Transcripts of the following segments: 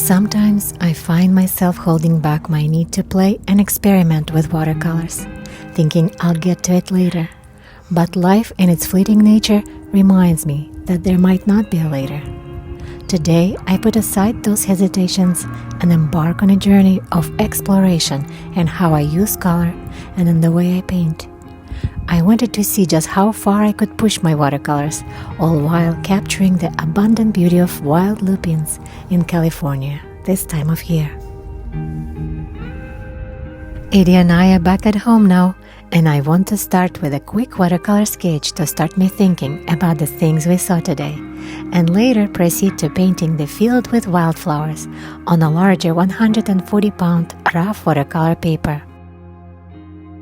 Sometimes I find myself holding back my need to play and experiment with watercolors, thinking I'll get to it later. But life in its fleeting nature reminds me that there might not be a later. Today, I put aside those hesitations and embark on a journey of exploration in how I use color and in the way I paint. I wanted to see just how far I could push my watercolors, all while capturing the abundant beauty of wild lupines in California this time of year. Eddie and I are back at home now, and I want to start with a quick watercolor sketch to start me thinking about the things we saw today, and later proceed to painting the field with wildflowers on a larger 140-pound rough watercolor paper.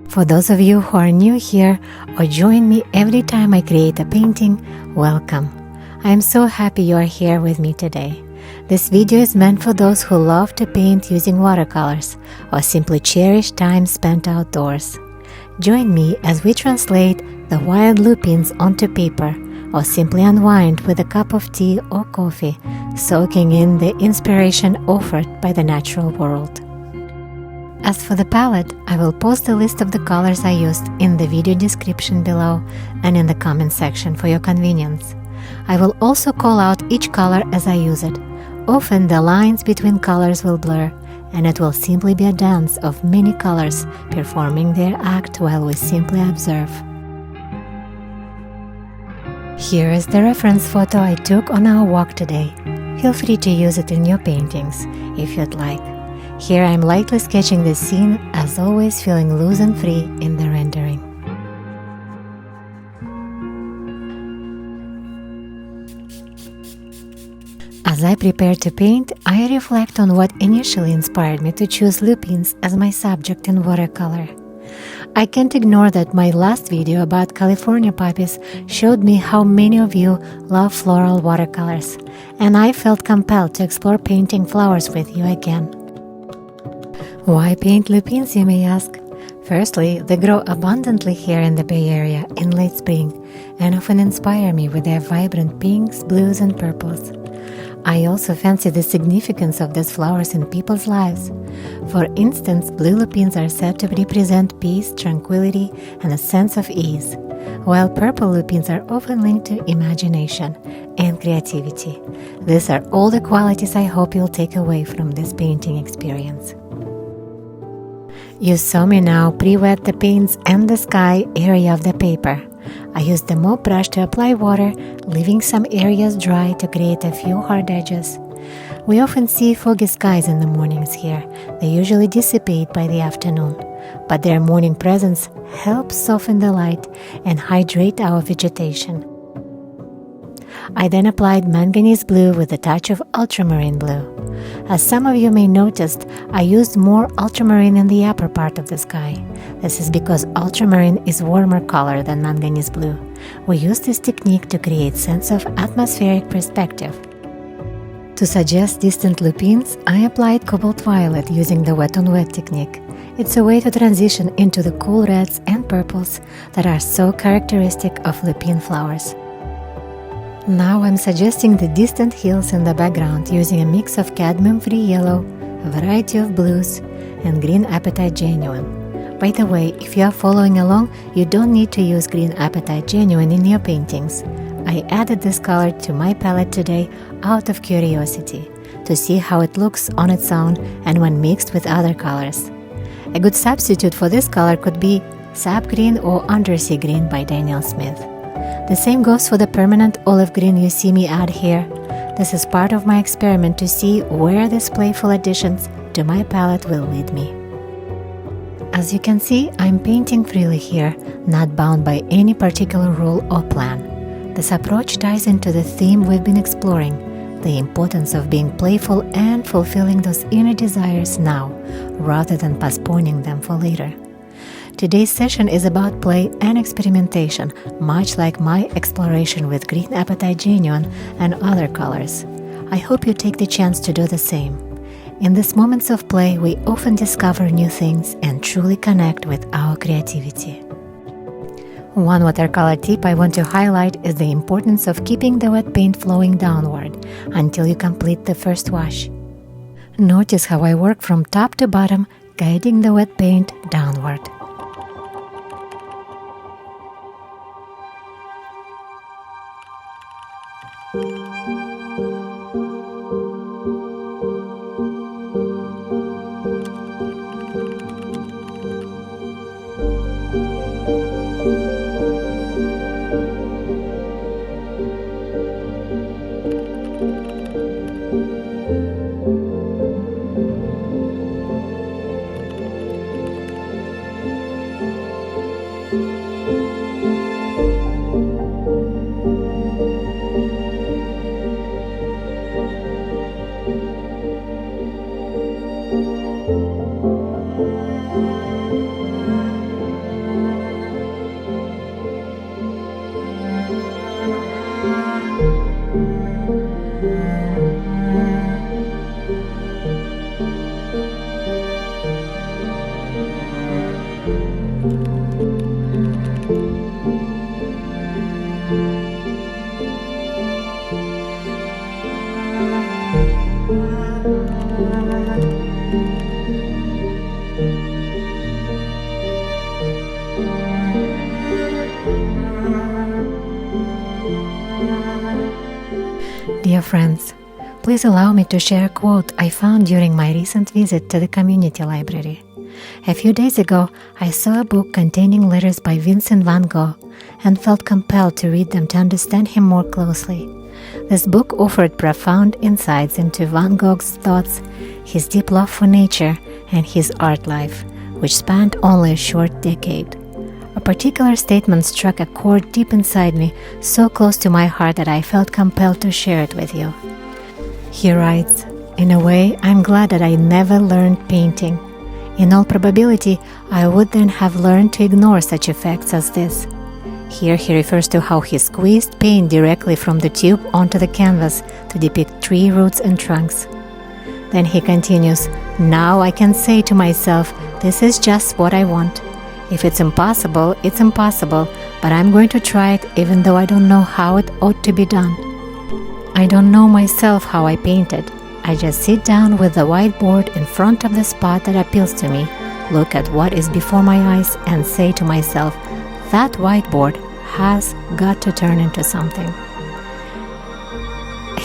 For those of you who are new here or join me every time I create a painting, welcome. I am so happy you are here with me today. This video is meant for those who love to paint using watercolors or simply cherish time spent outdoors. Join me as we translate the wild lupines onto paper or simply unwind with a cup of tea or coffee, soaking in the inspiration offered by the natural world. As for the palette, I will post a list of the colors I used in the video description below and in the comment section for your convenience. I will also call out each color as I use it. Often the lines between colors will blur, and it will simply be a dance of many colors performing their act while we simply observe. Here is the reference photo I took on our walk today. Feel free to use it in your paintings if you'd like. Here I am lightly sketching the scene, as always feeling loose and free in the rendering. As I prepare to paint, I reflect on what initially inspired me to choose lupines as my subject in watercolor. I can't ignore that my last video about California poppies showed me how many of you love floral watercolors, and I felt compelled to explore painting flowers with you again. Why paint lupines, you may ask? Firstly, they grow abundantly here in the Bay Area in late spring and often inspire me with their vibrant pinks, blues, and purples. I also fancy the significance of these flowers in people's lives. For instance, blue lupines are said to represent peace, tranquility, and a sense of ease, while purple lupines are often linked to imagination and creativity. These are all the qualities I hope you'll take away from this painting experience. You saw me now pre-wet the paints and the sky area of the paper. I used the mop brush to apply water, leaving some areas dry to create a few hard edges. We often see foggy skies in the mornings here. They usually dissipate by the afternoon, but their morning presence helps soften the light and hydrate our vegetation. I then applied manganese blue with a touch of ultramarine blue. As some of you may noticed, I used more ultramarine in the upper part of the sky. This is because ultramarine is warmer color than manganese blue. We use this technique to create sense of atmospheric perspective. To suggest distant lupines, I applied cobalt violet using the wet-on-wet technique. It's a way to transition into the cool reds and purples that are so characteristic of lupine flowers. Now I'm suggesting the distant hills in the background using a mix of cadmium-free yellow, a variety of blues, and green apatite genuine. By the way, if you are following along, you don't need to use green apatite genuine in your paintings. I added this color to my palette today out of curiosity, to see how it looks on its own and when mixed with other colors. A good substitute for this color could be sap green or undersea green by Daniel Smith. The same goes for the permanent olive green you see me add here. This is part of my experiment to see where these playful additions to my palette will lead me. As you can see, I'm painting freely here, not bound by any particular rule or plan. This approach ties into the theme we've been exploring, the importance of being playful and fulfilling those inner desires now, rather than postponing them for later. Today's session is about play and experimentation, much like my exploration with green apatite genuine and other colors. I hope you take the chance to do the same. In these moments of play, we often discover new things and truly connect with our creativity. One watercolor tip I want to highlight is the importance of keeping the wet paint flowing downward until you complete the first wash. Notice how I work from top to bottom, guiding the wet paint downward. Dear friends, please allow me to share a quote I found during my recent visit to the community library. A few days ago, I saw a book containing letters by Vincent Van Gogh and felt compelled to read them to understand him more closely. This book offered profound insights into Van Gogh's thoughts, his deep love for nature, and his art life, which spanned only a short decade. A particular statement struck a chord deep inside me, so close to my heart that I felt compelled to share it with you. He writes, "In a way, I'm glad that I never learned painting. In all probability, I would then have learned to ignore such effects as this." Here he refers to how he squeezed paint directly from the tube onto the canvas to depict tree roots and trunks. Then he continues, "Now I can say to myself, this is just what I want. If it's impossible, it's impossible, but I'm going to try it even though I don't know how it ought to be done. I don't know myself how I painted. I just sit down with the whiteboard in front of the spot that appeals to me, look at what is before my eyes and say to myself, that whiteboard has got to turn into something."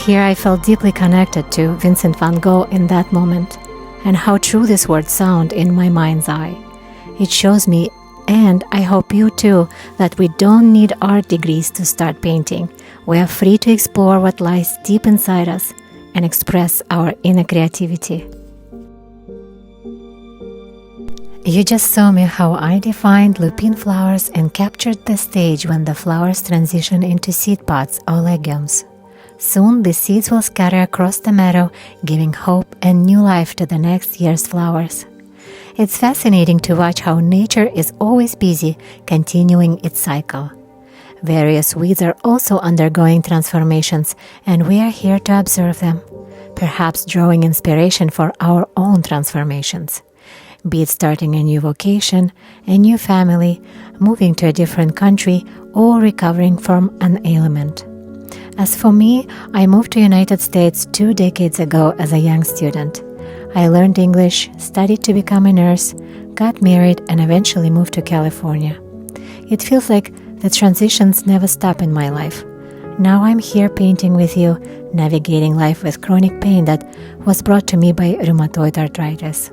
Here I felt deeply connected to Vincent Van Gogh in that moment, and how true these words sound in my mind's eye. It shows me, and I hope you too, that we don't need art degrees to start painting. We are free to explore what lies deep inside us and express our inner creativity. You just saw me how I defined lupine flowers and captured the stage when the flowers transition into seed pods or legumes. Soon the seeds will scatter across the meadow, giving hope and new life to the next year's flowers. It's fascinating to watch how nature is always busy, continuing its cycle. Various weeds are also undergoing transformations, and we are here to observe them, perhaps drawing inspiration for our own transformations. Be it starting a new vocation, a new family, moving to a different country, or recovering from an ailment. As for me, I moved to United States 2 decades ago as a young student. I learned English, studied to become a nurse, got married, and eventually moved to California. It feels like the transitions never stop in my life. Now I'm here painting with you, navigating life with chronic pain that was brought to me by rheumatoid arthritis.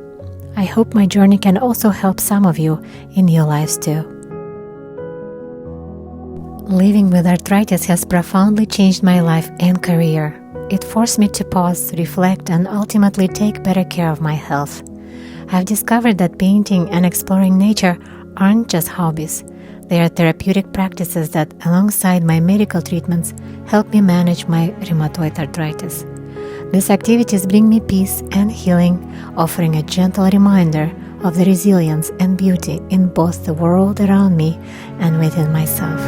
I hope my journey can also help some of you in your lives too. Living with arthritis has profoundly changed my life and career. It forced me to pause, reflect, and ultimately take better care of my health. I've discovered that painting and exploring nature aren't just hobbies. They are therapeutic practices that, alongside my medical treatments, help me manage my rheumatoid arthritis. These activities bring me peace and healing, offering a gentle reminder of the resilience and beauty in both the world around me and within myself.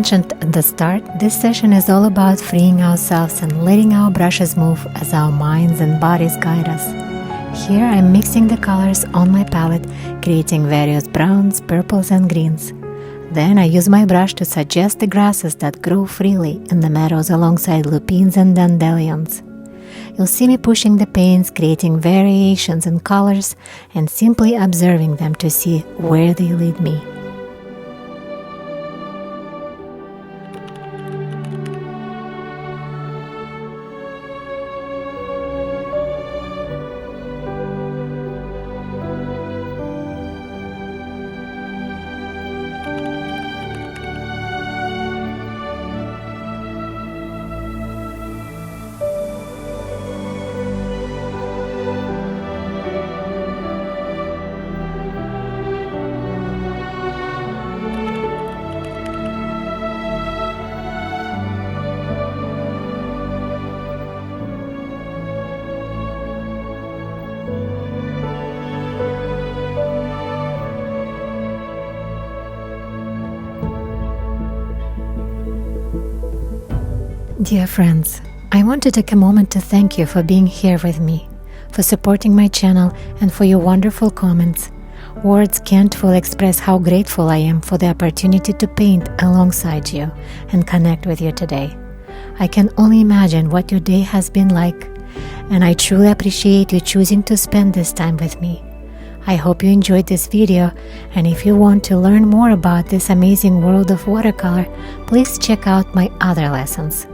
mentioned at the start, this session is all about freeing ourselves and letting our brushes move as our minds and bodies guide us. Here I'm mixing the colors on my palette, creating various browns, purples and greens. Then I use my brush to suggest the grasses that grow freely in the meadows alongside lupines and dandelions. You'll see me pushing the paints, creating variations in colors, and simply observing them to see where they lead me. Dear friends, I want to take a moment to thank you for being here with me, for supporting my channel, and for your wonderful comments. Words can't fully express how grateful I am for the opportunity to paint alongside you and connect with you today. I can only imagine what your day has been like, and I truly appreciate you choosing to spend this time with me. I hope you enjoyed this video, and if you want to learn more about this amazing world of watercolor, please check out my other lessons.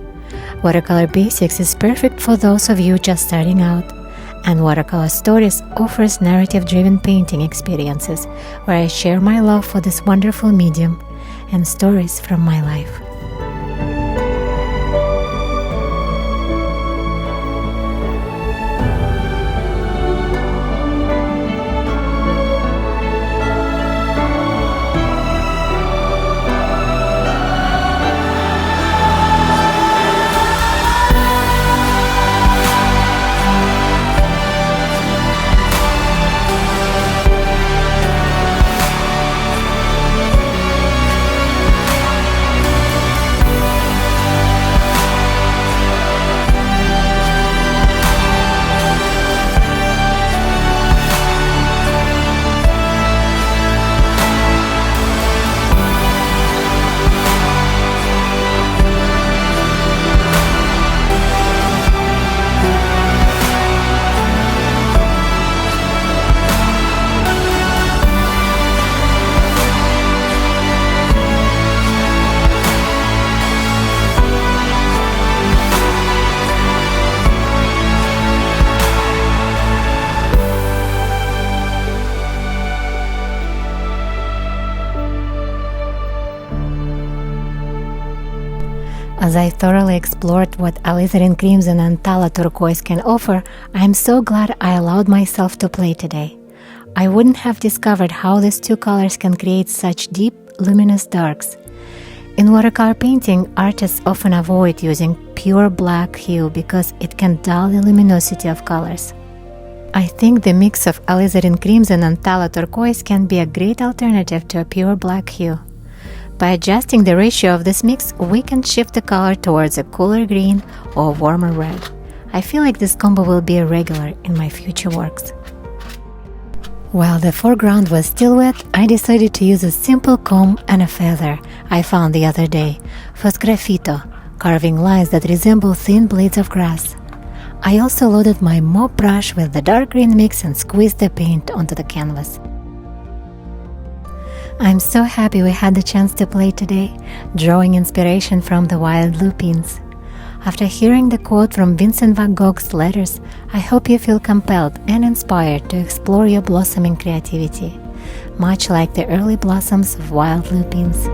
Watercolor Basics is perfect for those of you just starting out, and Watercolor Stories offers narrative-driven painting experiences where I share my love for this wonderful medium and stories from my life. As I thoroughly explored what Alizarin Crimson and Phthalo Turquoise can offer, I am so glad I allowed myself to play today. I wouldn't have discovered how these two colors can create such deep, luminous darks. In watercolor painting, artists often avoid using pure black hue because it can dull the luminosity of colors. I think the mix of Alizarin Crimson and Phthalo Turquoise can be a great alternative to a pure black hue. By adjusting the ratio of this mix, we can shift the color towards a cooler green or warmer red. I feel like this combo will be a regular in my future works. While the foreground was still wet, I decided to use a simple comb and a feather I found the other day for Sgraffito, carving lines that resemble thin blades of grass. I also loaded my mop brush with the dark green mix and squeezed the paint onto the canvas. I'm so happy we had the chance to play today, drawing inspiration from the wild lupines. After hearing the quote from Vincent Van Gogh's letters, I hope you feel compelled and inspired to explore your blossoming creativity, much like the early blossoms of wild lupines.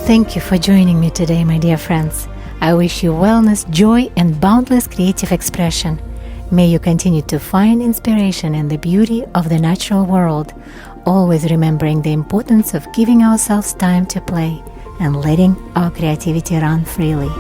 Thank you for joining me today, my dear friends. I wish you wellness, joy, and boundless creative expression. May you continue to find inspiration in the beauty of the natural world, always remembering the importance of giving ourselves time to play and letting our creativity run freely.